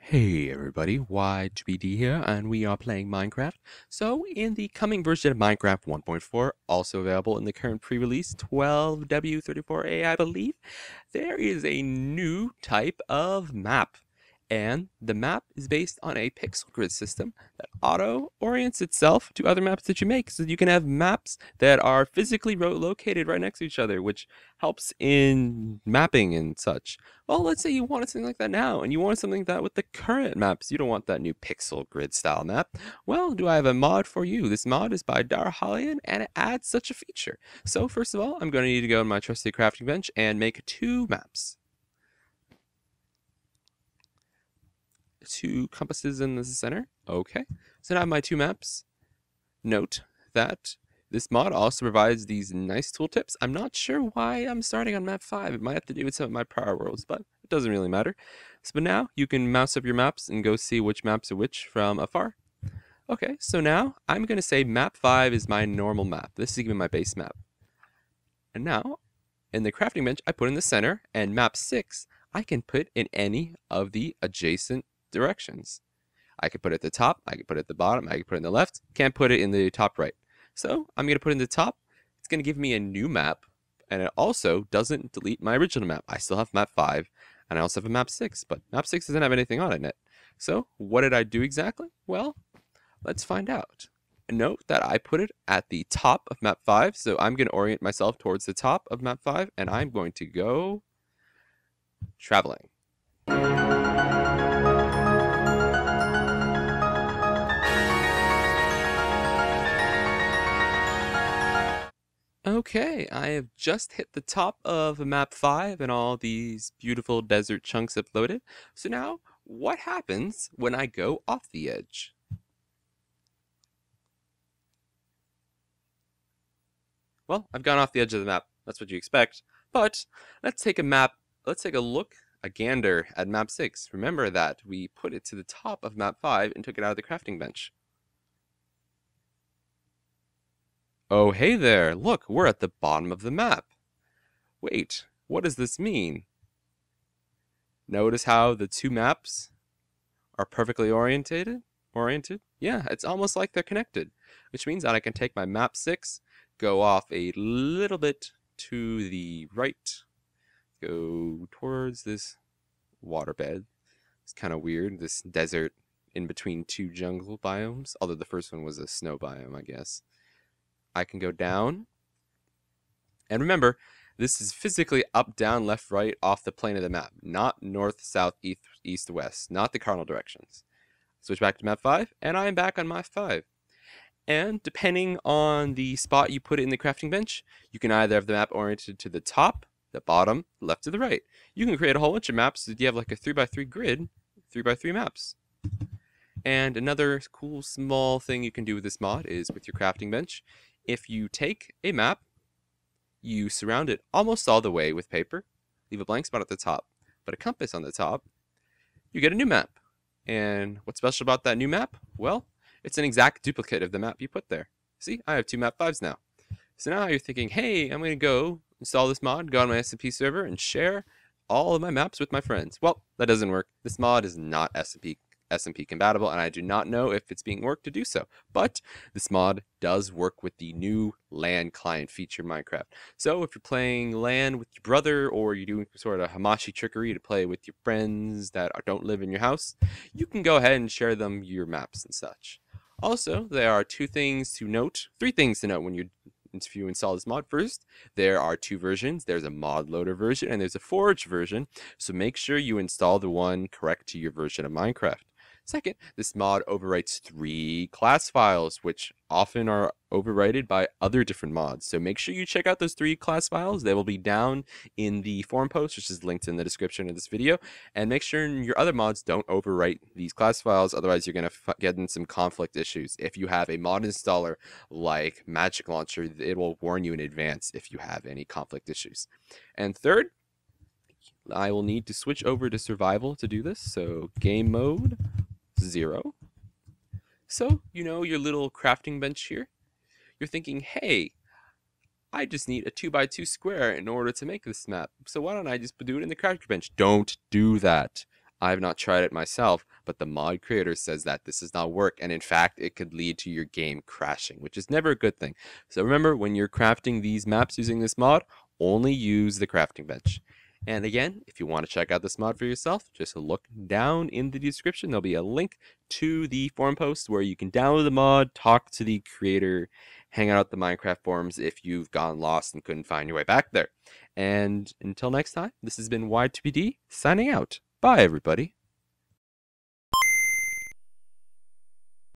Hey everybody, Y2BD here, and we are playing Minecraft. So, in the coming version of Minecraft 1.4, also available in the current pre-release 12W34A, I believe, there is a new type of map. And the map is based on a pixel grid system that auto-orients itself to other maps that you make. So you can have maps that are physically located right next to each other, which helps in mapping and such. Well, let's say you wanted something like that now, and you wanted something like that with the current maps. You don't want that new pixel grid style map. Well, do I have a mod for you? This mod is by Darahalian, and it adds such a feature. So first of all, I'm going to need to go to my trusty crafting bench and make two maps. Two compasses in the center. Okay, so now I have my two maps. Note that this mod also provides these nice tooltips. I'm not sure why I'm starting on map 5. It might have to do with some of my prior worlds, but it doesn't really matter. So, but now you can mouse up your maps and go see which maps are which from afar. Okay, so now I'm going to say map 5 is my normal map. This is going to be my base map. And now, in the crafting bench, I put in the center, and map 6 I can put in any of the adjacent directions. I could put it at the top, I could put it at the bottom, I could put it in the left, can't put it in the top right. So I'm going to put it in the top. It's going to give me a new map, and it also doesn't delete my original map. I still have map 5, and I also have a map 6, but map 6 doesn't have anything on it yet. So what did I do exactly? Well, let's find out. Note that I put it at the top of map 5, so I'm going to orient myself towards the top of map 5, and I'm going to go traveling. Okay, I have just hit the top of map 5 and all these beautiful desert chunks have loaded. So now, what happens when I go off the edge? Well, I've gone off the edge of the map. That's what you expect. But let's take a look, a gander at map 6. Remember that we put it to the top of map 5 and took it out of the crafting bench. Oh, hey there, look, we're at the bottom of the map. Wait, what does this mean? Notice how the two maps are perfectly oriented? Yeah, it's almost like they're connected, which means that I can take my map 6, go off a little bit to the right, go towards this waterbed. It's kind of weird, this desert in between two jungle biomes, although the first one was a snow biome, I guess. I can go down. And remember, this is physically up, down, left, right, off the plane of the map. Not north, south, east, west. Not the cardinal directions. Switch back to map 5, and I am back on map 5. And depending on the spot you put it in the crafting bench, you can either have the map oriented to the top, the bottom, left to the right. You can create a whole bunch of maps so that you have like a 3x3 grid, 3x3 maps. And another cool small thing you can do with this mod is with your crafting bench. If you take a map, you surround it almost all the way with paper, leave a blank spot at the top, put a compass on the top, you get a new map. And what's special about that new map? Well, it's an exact duplicate of the map you put there. See, I have two map 5s now. So now you're thinking, hey, I'm going to go install this mod, go on my SMP server, and share all of my maps with my friends. Well, that doesn't work. This mod is not SMP compatible, and I do not know if it's being worked to do so. But this mod does work with the new LAN client feature in Minecraft. So if you're playing LAN with your brother, or you're doing sort of Hamashi trickery to play with your friends that don't live in your house, you can go ahead and share them your maps and such. Also, there are three things to note when if you install this mod. First, there are two versions. There's a mod loader version and there's a forge version. So make sure you install the one correct to your version of Minecraft. Second, this mod overwrites 3 class files, which often are overwritten by other different mods. So make sure you check out those 3 class files. They will be down in the forum post, which is linked in the description of this video. And make sure your other mods don't overwrite these class files, otherwise you're going to get in some conflict issues. If you have a mod installer like Magic Launcher, it will warn you in advance if you have any conflict issues. And third, I will need to switch over to survival to do this. So game mode 0. So, your little crafting bench here. You're thinking, hey, I just need a 2x2 square in order to make this map. So why don't I just do it in the crafting bench? Don't do that. I have not tried it myself, but the mod creator says that this does not work, and in fact, it could lead to your game crashing, which is never a good thing. So remember, when you're crafting these maps using this mod, only use the crafting bench. And again, if you want to check out this mod for yourself, just look down in the description. There'll be a link to the forum post where you can download the mod, talk to the creator, hang out at the Minecraft forums if you've gone lost and couldn't find your way back there. And until next time, this has been Y2PD signing out. Bye, everybody.